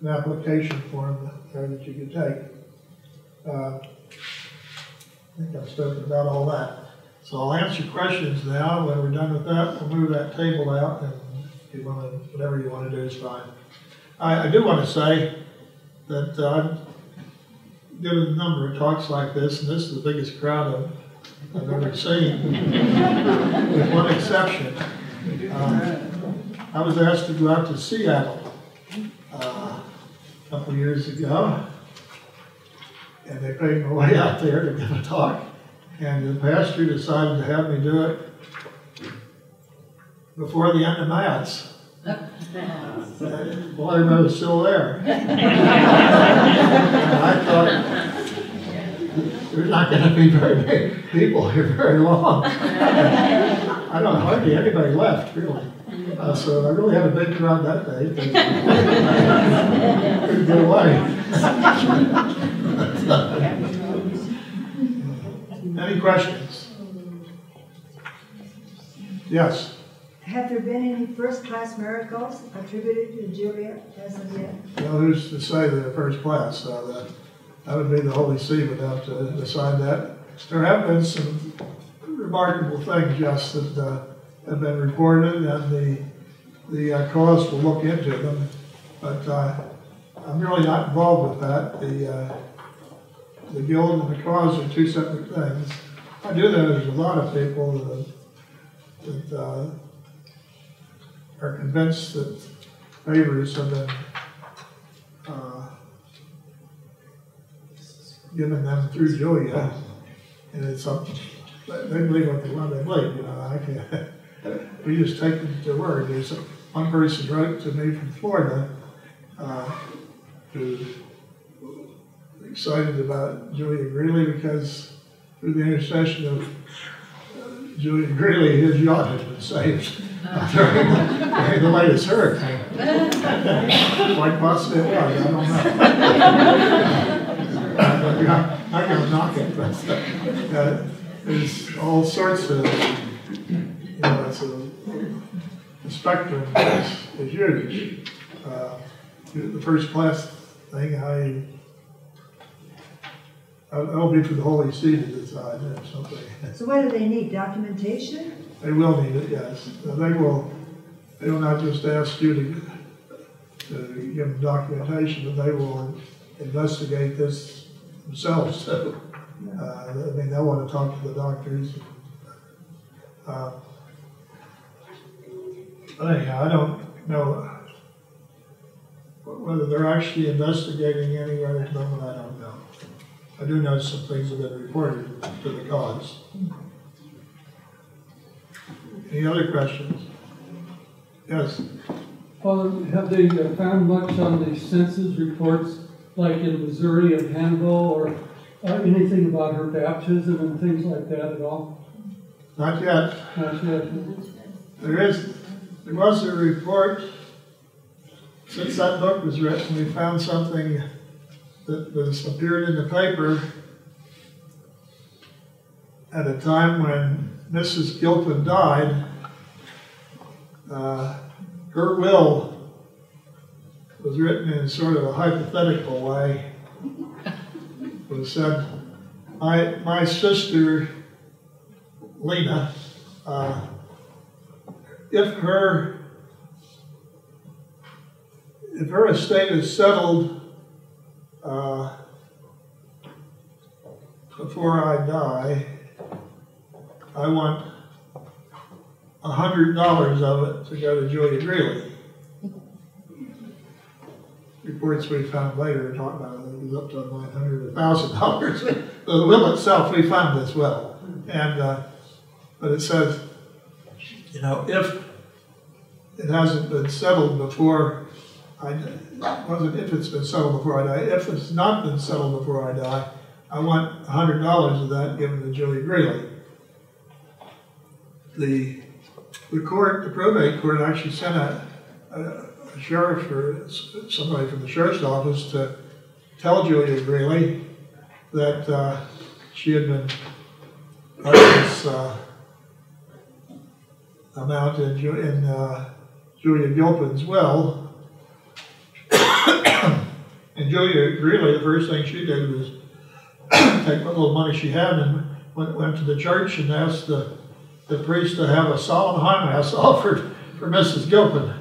an application form there that you can take. I think I've spoken about all that. So I'll answer questions now. When we're done with that, we'll move that table out, and if you want to, whatever you want to do is fine. I do want to say that I've given a number of talks like this, and this is the biggest crowd I've ever seen, with one exception. I was asked to go out to Seattle a couple of years ago, and they paid my way out there to give a talk. And the pastor decided to have me do it before the end of Mass. Well, everybody was still there. And I thought, there's not going to be very many people here very long. I don't know, hardly anybody left, really. So I really had a big crowd that day. Couldn't get away. Any questions? Yes. Have there been any first-class miracles attributed to Julia as of yet? Well, who's to say they're first class? That would be the Holy See would have to decide that. There have been some remarkable things, yes, that have been reported, and the cause will look into them. But I'm really not involved with that. The Guild and the cause are two separate things. I do know there's a lot of people that are convinced that favors have been given them through Julia, and it's up. They believe what they want to believe. I can't. We just take them to their word. There's one person wrote to me from Florida who excited about Julia Greeley because through the intercession of Julia Greeley, his yacht has been saved during the latest hurricane. Quite possibly it was, I don't know. I'm not going to knock it, but there's all sorts of, it's the spectrum is huge. The first class thing, I'll be for the Holy See to decide or something. So what do they need, documentation? They will need it, yes. They will not just ask you to give them documentation, but they will investigate this themselves. So, they'll want to talk to the doctors. But anyhow, I don't know whether they're actually investigating any right at the moment. I don't know. I do know some things have been reported to the cause. Any other questions? Yes. Father, have they found much on the census reports, like in Missouri and Hannibal, or anything about her baptism and things like that at all? Not yet. Not yet. There was a report, since that book was written, we found something that was appeared in the paper at a time when Mrs. Gilpin died. Her will was written in sort of a hypothetical way. It was said, my sister, Lena, if her estate is settled before I die, I want $100 of it to go to Julia Greeley. Reports we found later talk about it was up to $900 or $1,000. The will itself, we found this well, and but it says, if it hasn't been settled before if it's been settled before I die. If it's not been settled before I die, I want $100 of that given to Julia Greeley. The court, the probate court, actually sent a sheriff or somebody from the sheriff's office to tell Julia Greeley that she had been part of this amount in Julia Gilpin's will. And Julia Greeley, the first thing she did was take what little money she had and went to the church and asked the priest to have a solemn high mass offered for Mrs. Gilpin.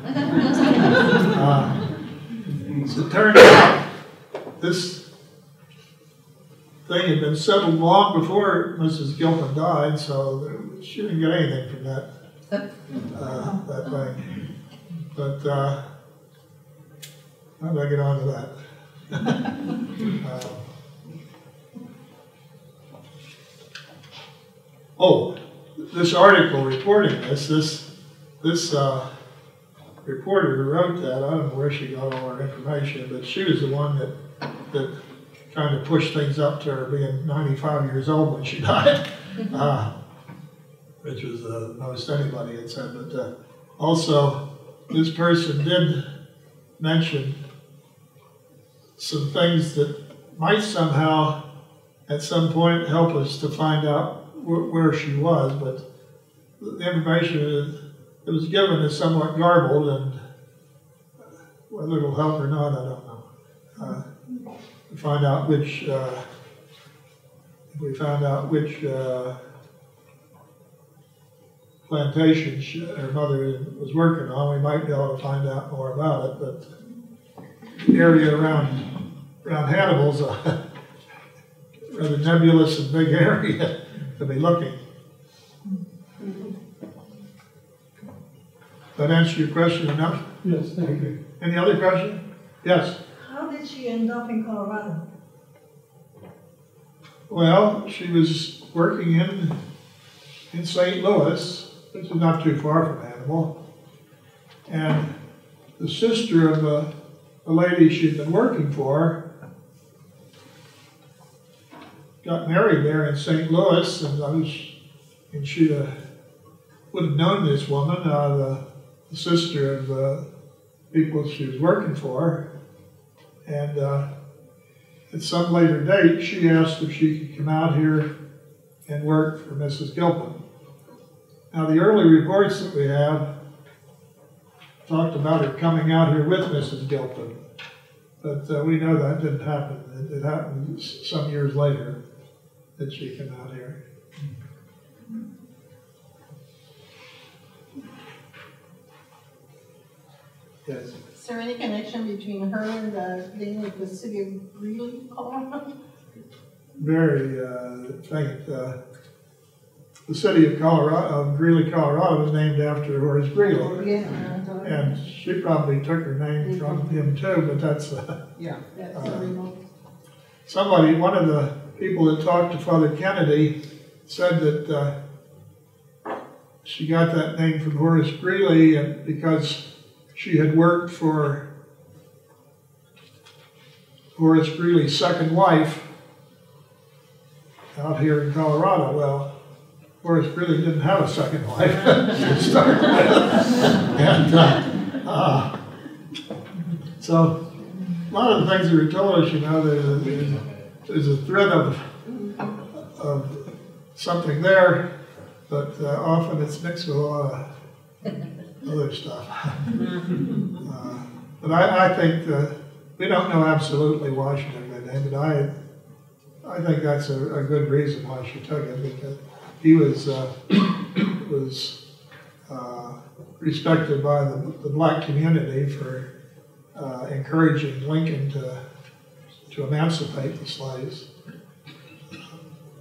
So it turned out this thing had been settled long before Mrs. Gilpin died, so she didn't get anything from that thing. But how do I get on to that? This article reporting this reporter who wrote that, I don't know where she got all her information, but she was the one that kind of pushed things up to her being 95 years old when she died, which was the most anybody had said. But also, this person did mention some things that might somehow, at some point, help us to find out where she was, but the information that was given is somewhat garbled, and whether it'll help or not, I don't know. To find out which, if we found out which plantation her mother was working on, we might be able to find out more about it. But the area around Hannibal's a rather nebulous and big area to be looking. That answer your question enough? Yes, thank you. Any other question? Yes. How did she end up in Colorado? Well, she was working in St. Louis, which is not too far from Hannibal, and the sister of the lady she'd been working for got married there in St. Louis, and she would have known this woman, the sister of the people she was working for, and at some later date, she asked if she could come out here and worked for Mrs. Gilpin. Now, the early reports that we have talked about her coming out here with Mrs. Gilpin, but we know that didn't happen. It happened some years later that she came out here. Yes. Is there any connection between her and being with the city of Greeley, Colorado? Very faint. The city of Greeley, Colorado was named after Horace Greeley. Yeah. And she probably took her name from him too, but that's... yeah, that's remote. Somebody, one of the people that talked to Father Kennedy said that she got that name from Horace Greeley because she had worked for Horace Greeley's second wife out here in Colorado. Well, Horace Greeley didn't have a second wife to start with. And so a lot of the things that were told us, you know, there's a thread of something there, but often it's mixed with a lot of other stuff. But I think that we don't know absolutely why she took that name, but I think that's a good reason why she took it, because he was respected by the black community for encouraging Lincoln to emancipate the slaves.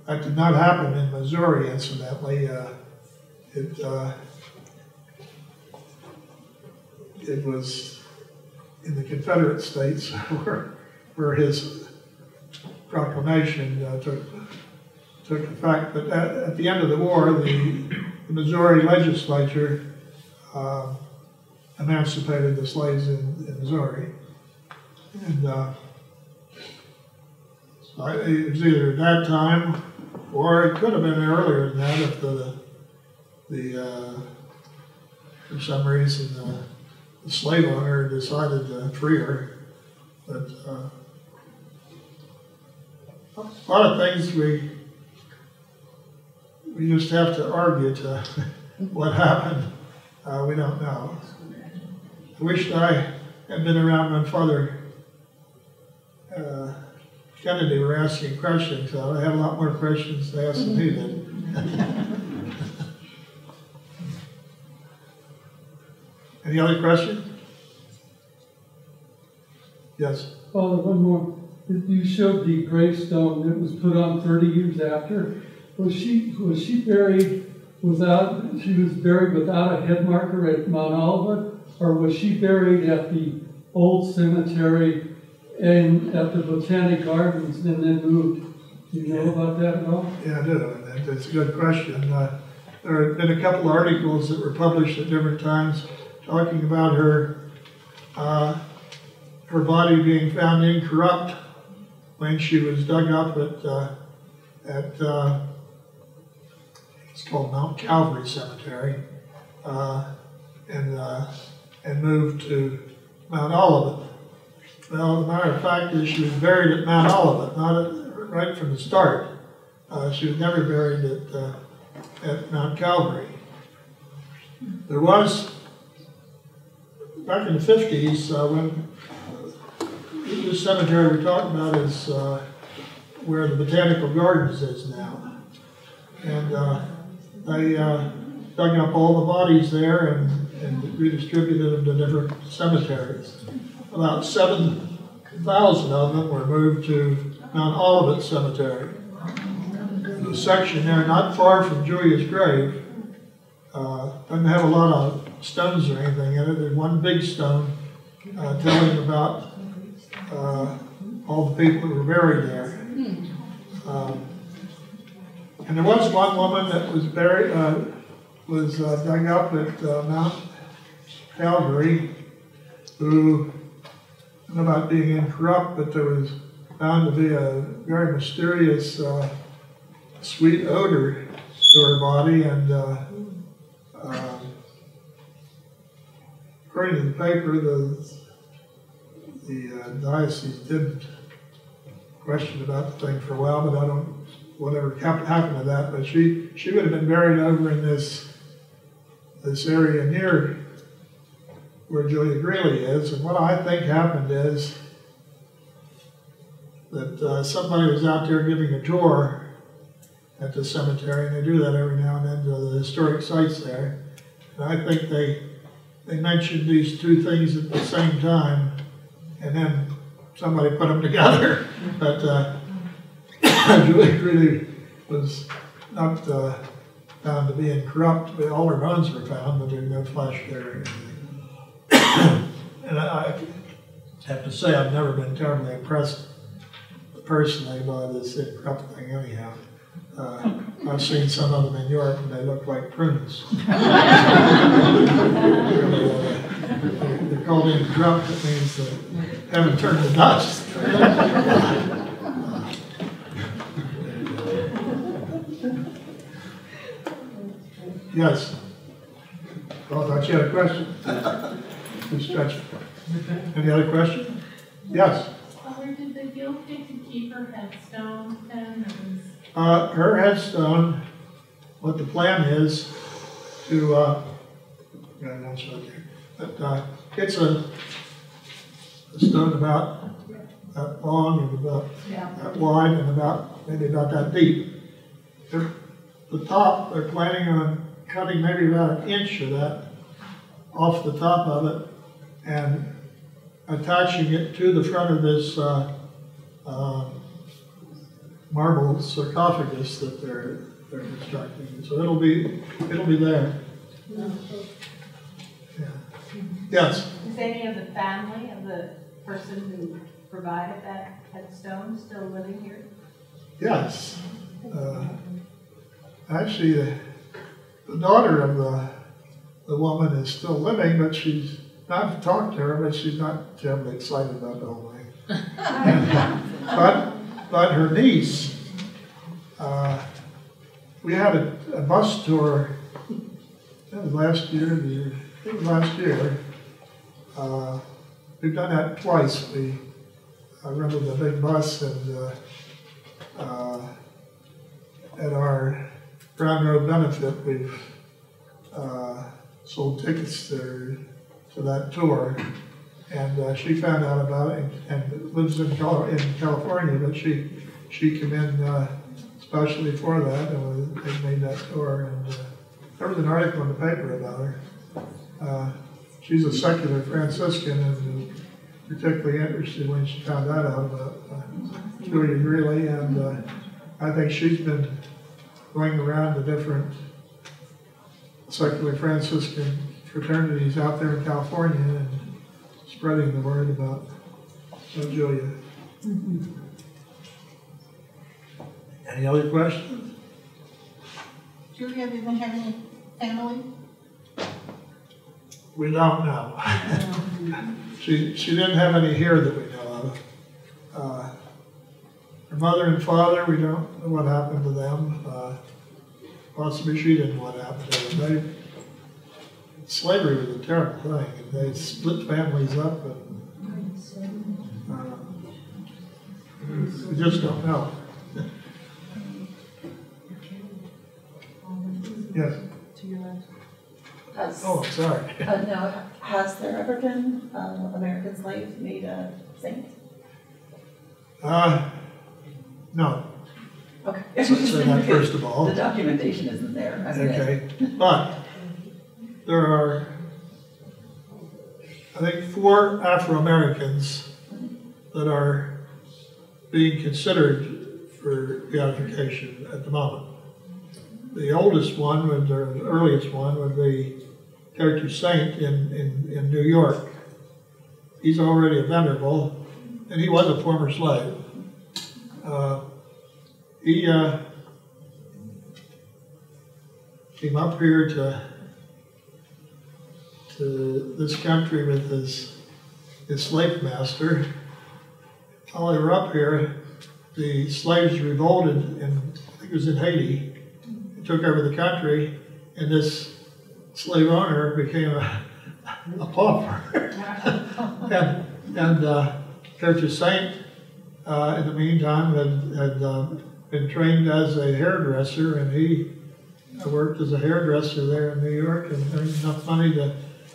That did not happen in Missouri, incidentally. It was in the Confederate States where his proclamation took effect. But at the end of the war, the Missouri legislature emancipated the slaves in Missouri. And it was either at that time, or it could have been earlier than that if for some reason the slave owner decided to free her. But a lot of things we just have to argue to what happened. We don't know. I wish I had been around when Father Kennedy were asking questions, so I had a lot more questions to ask than he did. Any other questions? Yes. Oh, one more. You showed the gravestone that was put on 30 years after. Was she buried without? She was buried without a head marker at Mount Olivet, or was she buried at the old cemetery and at the Botanic Gardens and then moved? Do you know about that at all? Yeah, I do. And that's a good question. There have been a couple of articles that were published at different times talking about her body being found incorrupt when she was dug up at it's called Mount Calvary Cemetery, and moved to Mount Olivet. Well, the matter of fact is she was buried at Mount Olivet, not right from the start. She was never buried at Mount Calvary. There was, back in the 50s, when this cemetery we're talking about is where the Botanical Gardens is now. And they dug up all the bodies there and redistributed them to different cemeteries. About 7,000 of them were moved to Mount Olivet Cemetery. The section there, not far from Julia's grave, doesn't have a lot of stones or anything in it. There's one big stone telling about all the people that were buried there. And there was one woman that was buried, dug up at Mount Calvary, who, I don't know about being incorrupt, but there was found to be a very mysterious sweet odor to her body, and according to the paper, the diocese did question about the thing for a while, but I don't whatever happened to that, but she would have been buried over in this area near where Julia Greeley is. And what I think happened is that somebody was out there giving a tour at the cemetery, and they do that every now and then to the historic sites there. And I think they mentioned these two things at the same time, and then somebody put them together. But Julia Greeley was not found to be incorrupt. All her bones were found, but there's no flesh there or anything. And I have to say, I've never been terribly impressed personally by this incorrupt thing anyhow. I've seen some of them in Europe and they look like prunes. They're called incorrupt. It means they haven't turned to dust. Yes. Oh, I thought you had a question. Good stretch. Any other question? Yes. Did the guild get to keep her headstone then? Her headstone, what the plan is to, yeah, no, it's right there. But it's a stone about that long and about that wide and about maybe about that deep. The top, they're planning on cutting maybe about an inch of that off the top of it and attaching it to the front of this marble sarcophagus that they're constructing. So it'll be there. Yeah. Yes. Is any of the family of the person who provided that headstone still living here? Yes. Actually, the daughter of the woman is still living, but she's not talked to her, but she's not terribly excited about the whole thing. But her niece, we had a bus tour. That was last year. It was last year. We've done that twice. I rented a big bus, and at our Ground Road benefit, we've sold tickets to that tour, and she found out about it and lives in California, but she came in especially for that, and they made that tour, and there was an article in the paper about her. She's a secular Franciscan and particularly interested when she found that out about Julia Greeley, and I think she's been going around the different secular Franciscan fraternities out there in California and spreading the word about Julia. Any other questions? Julia didn't have any family? We don't know. She didn't have any here that we know of. Her mother and father, we don't know what happened to them. Possibly she didn't know what happened to them. Slavery was a terrible thing, and they split families up, and we just don't know. Yes. Oh, I'm sorry. No, has there ever been American slave made a saint? No. Okay. So that first of all. The documentation isn't there. Okay, but there are, I think, 4 Afro-Americans that are being considered for beatification at the moment. The oldest one, or the earliest one, would be Character Saint in New York. He's already a venerable, and he was a former slave. He came up here to this country with his slave master. While they were up here, the slaves revolted, and I think it was in Haiti. They took over the country, and this slave owner became a pauper. and Character Saint, in the meantime, had been trained as a hairdresser, and he worked as a hairdresser there in New York and earned enough money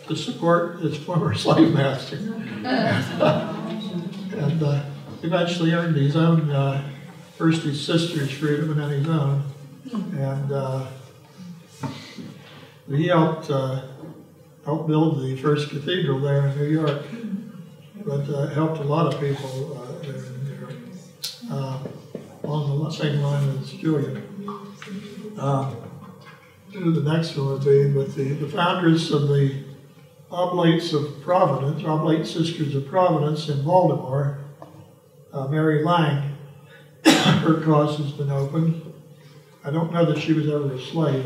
to support his former slave master. And eventually earned his own, first his sister's freedom and then his own. And he helped build the first cathedral there in New York, but helped a lot of people there in New York, along the same line as Julia. The next one would be with the foundress of the Oblates of Providence, Oblate Sisters of Providence in Baltimore, Mary Lang. Her cause has been opened. I don't know that she was ever a slave.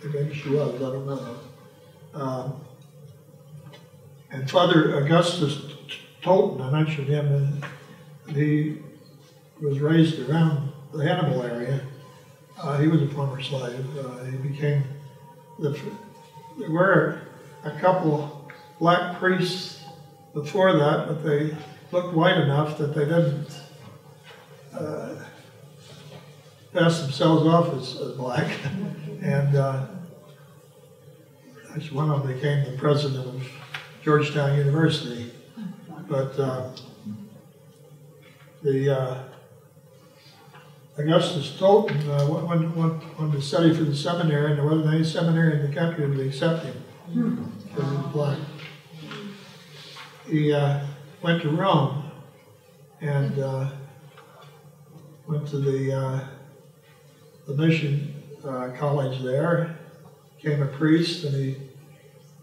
Maybe she was, I don't know. And Father Augustus Tolton, I mentioned him, and he was raised around the Hannibal area. He was a former slave. He became there were a couple black priests before that, but they looked white enough that they didn't pass themselves off as black. And actually one of them became the president of Georgetown University. But Augustus Tolton wanted to study for the seminary, and there wasn't any seminary in the country that would accept him because he was black. He went to Rome and went to the mission college there, became a priest, and he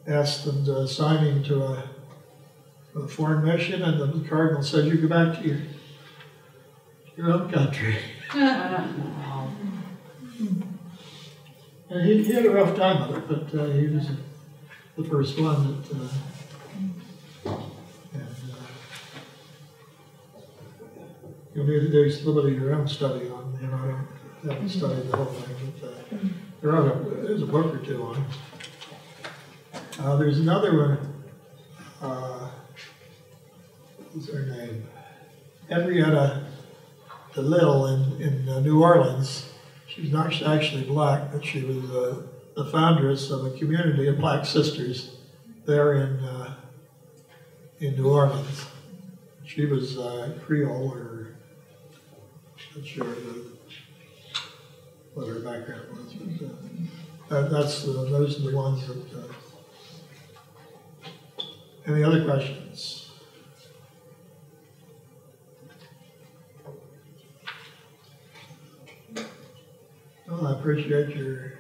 asked them to assign him to a foreign mission, and the cardinal said, "You go back to your own country." And he had a rough time with it, but he was the first one that, there's a little bit of your own study on, I haven't studied the whole thing, but there's a book or two on it. There's another one, what's her name? Henrietta DeLille in New Orleans. She's not actually black, but she was the foundress of a community of black sisters there in New Orleans. She was Creole, or not sure what her background was, but those are the ones that. Any other questions? Well, I appreciate your